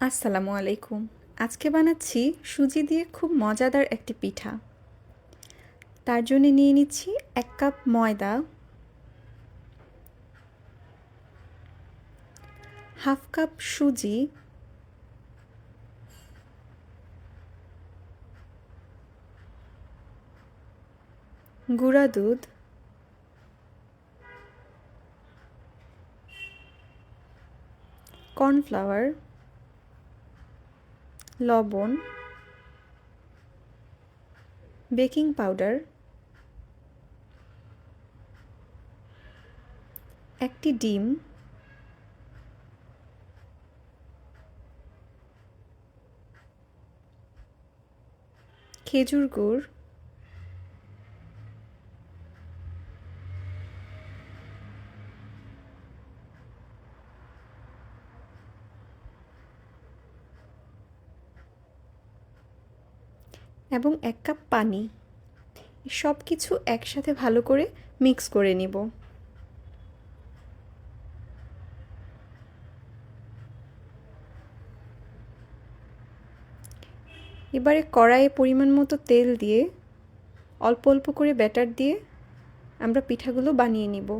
আসসালামু আলাইকুম। আজকে বানাচ্ছি সুজি দিয়ে খুব মজাদার একটি পিঠা। তার জন্য নিয়ে নিচ্ছি 1 কাপ ময়দা, হাফ কাপ সুজি, গুঁড়া দুধ, কর্নফ্লাওয়ার, লবণ, বেকিং পাউডার, একটি ডিম, খেজুর গুড়, এবং 1 কাপ পানি। সব কিছু একসাথে ভালো করে মিক্স করে নিব। এবারে কড়াইয়ে পরিমাণ মতো তেল দিয়ে অল্প অল্প করে ব্যাটার দিয়ে আমরা পিঠাগুলো বানিয়ে নিব।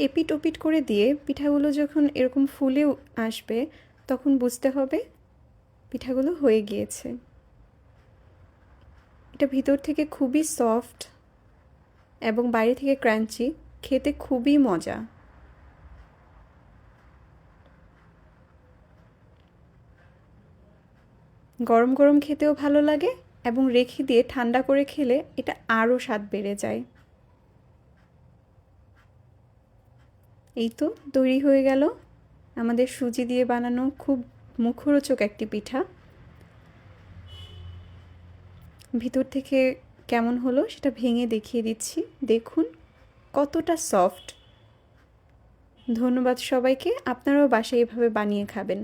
এপিট ওপিট করে দিয়ে পিঠাগুলো যখন এরকম ফুলে আসবে তখন বুঝতে হবে পিঠাগুলো হয়ে গিয়েছে। এটা ভিতর থেকে খুবই সফট এবং বাইরে থেকে ক্রাঞ্চি, খেতে খুবই মজা। গরম গরম খেতেও ভালো লাগে এবং রেখে দিয়ে ঠান্ডা করে খেলে এটা আরও স্বাদ বেড়ে যায়। এই তো তৈরি হয়ে গেল আমাদের সুজি দিয়ে বানানো খুব মুখরোচক একটি পিঠা। ভিতর থেকে কেমন হলো সেটা ভেঙে দেখিয়ে দিচ্ছি, দেখুন কতটা সফট। ধন্যবাদ সবাইকে। আপনারাও বাসায় এভাবে বানিয়ে খাবেন।